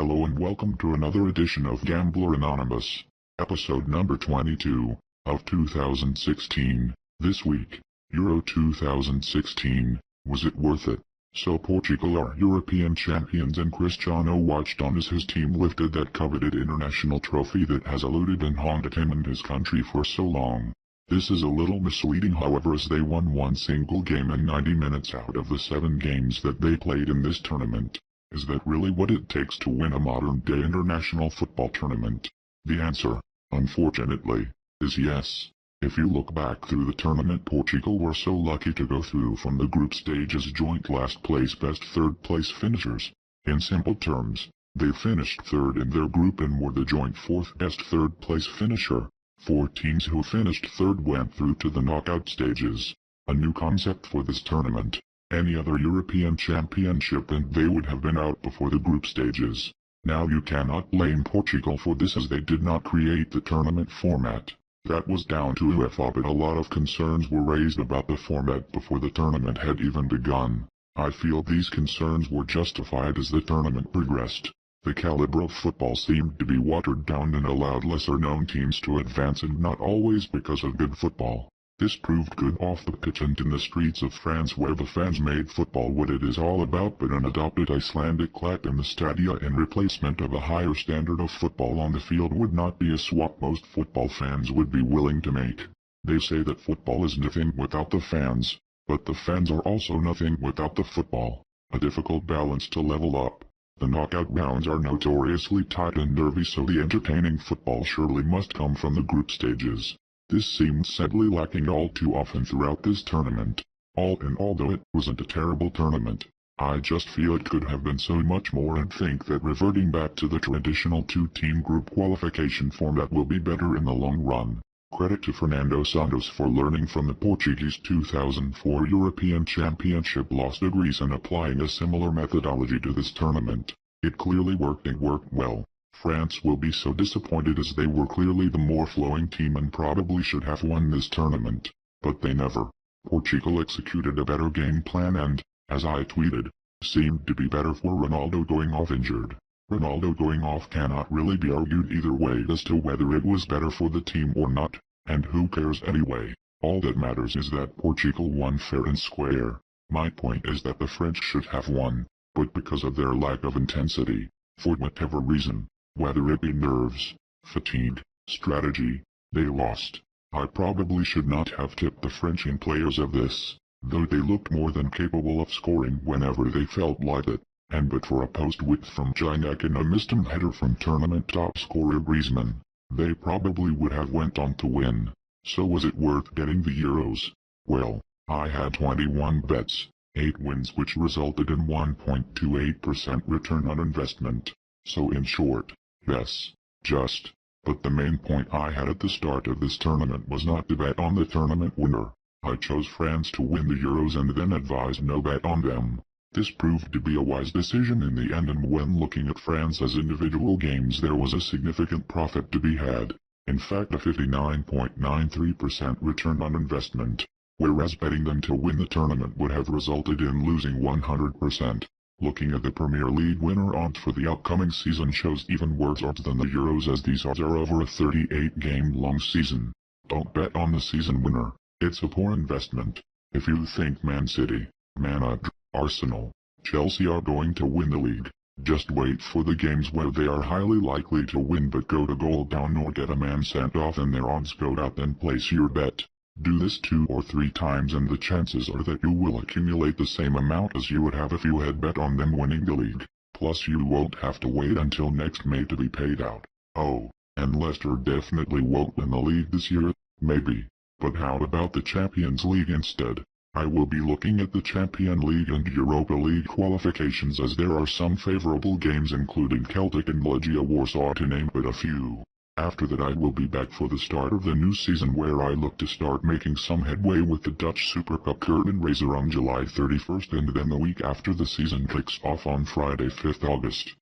Hello and welcome to another edition of Gambler Anonymous, episode number 22, of 2016. This week, Euro 2016, was it worth it? So Portugal are European champions and Cristiano watched on as his team lifted that coveted international trophy that has eluded and haunted him and his country for so long. This is a little misleading however, as they won one single game in 90 minutes out of the 7 games that they played in this tournament. Is that really what it takes to win a modern-day international football tournament? The answer, unfortunately, is yes. If you look back through the tournament, Portugal were so lucky to go through from the group stage as joint last place best third place finishers. In simple terms, they finished third in their group and were the joint fourth best third place finisher. 4 teams who finished third went through to the knockout stages, a new concept for this tournament. Any other European Championship and they would have been out before the group stages. Now you cannot blame Portugal for this as they did not create the tournament format. That was down to UEFA, but a lot of concerns were raised about the format before the tournament had even begun. I feel these concerns were justified as the tournament progressed. The caliber of football seemed to be watered down and allowed lesser-known teams to advance, and not always because of good football. This proved good off the pitch and in the streets of France, where the fans made football what it is all about, but an adopted Icelandic clap in the stadia in replacement of a higher standard of football on the field would not be a swap most football fans would be willing to make. They say that football is nothing without the fans, but the fans are also nothing without the football. A difficult balance to level up. The knockout rounds are notoriously tight and nervy, so the entertaining football surely must come from the group stages. This seemed sadly lacking all too often throughout this tournament. All in all, though it wasn't a terrible tournament, I just feel it could have been so much more, and think that reverting back to the traditional 2-team group qualification format will be better in the long run. Credit to Fernando Santos for learning from the Portuguese 2004 European Championship loss to Greece and applying a similar methodology to this tournament. It clearly worked and worked well. France will be so disappointed as they were clearly the more flowing team and probably should have won this tournament. But they never. Portugal executed a better game plan and, as I tweeted, seemed to be better for Ronaldo going off injured. Ronaldo going off cannot really be argued either way as to whether it was better for the team or not, and who cares anyway. All that matters is that Portugal won fair and square. My point is that the French should have won, but because of their lack of intensity, for whatever reason, whether it be nerves, fatigue, strategy, they lost. I probably should not have tipped the French in players of this, though they looked more than capable of scoring whenever they felt like it, and but for a post width from Gignac and a missed header from tournament top scorer Griezmann, they probably would have went on to win. So was it worth getting the Euros? Well, I had 21 bets, 8 wins, which resulted in 1.28% return on investment. So in short, yes, just. But the main point I had at the start of this tournament was not to bet on the tournament winner. I chose France to win the Euros and then advised no bet on them. This proved to be a wise decision in the end, and when looking at France as individual games there was a significant profit to be had. In fact, a 59.93% return on investment, whereas betting them to win the tournament would have resulted in losing 100%. Looking at the Premier League winner odds for the upcoming season shows even worse odds than the Euros, as these odds are over a 38-game-long season. Don't bet on the season winner. It's a poor investment. If you think Man City, Man United, Arsenal, Chelsea are going to win the league, just wait for the games where they are highly likely to win but go to goal down or get a man sent off and their odds go up, then place your bet. Do this 2 or 3 times and the chances are that you will accumulate the same amount as you would have if you had bet on them winning the league. Plus you won't have to wait until next May to be paid out. Oh, and Leicester definitely won't win the league this year, maybe. But how about the Champions League instead? I will be looking at the Champions League and Europa League qualifications, as there are some favorable games including Celtic and Legia Warsaw to name but a few. After that I will be back for the start of the new season, where I look to start making some headway with the Dutch Super Cup curtain raiser on July 31st, and then the week after the season kicks off on Friday 5th August.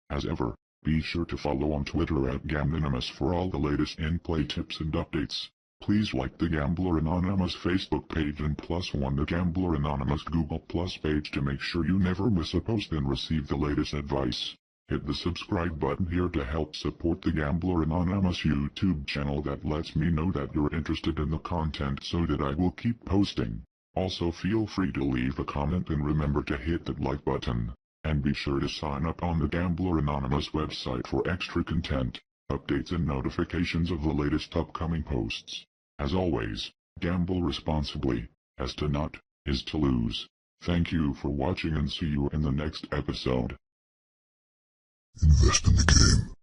As ever, be sure to follow on Twitter at Gamblernanonymous for all the latest in-play tips and updates. Please like the Gambler Anonymous Facebook page and +1 the Gambler Anonymous Google Plus page to make sure you never miss a post and receive the latest advice. Hit the subscribe button here to help support the Gambler Anonymous YouTube channel. That lets me know that you're interested in the content so that I will keep posting. Also feel free to leave a comment and remember to hit that like button. And be sure to sign up on the Gambler Anonymous website for extra content, updates and notifications of the latest upcoming posts. As always, gamble responsibly, as to not, is to lose. Thank you for watching and see you in the next episode. Invest in the game.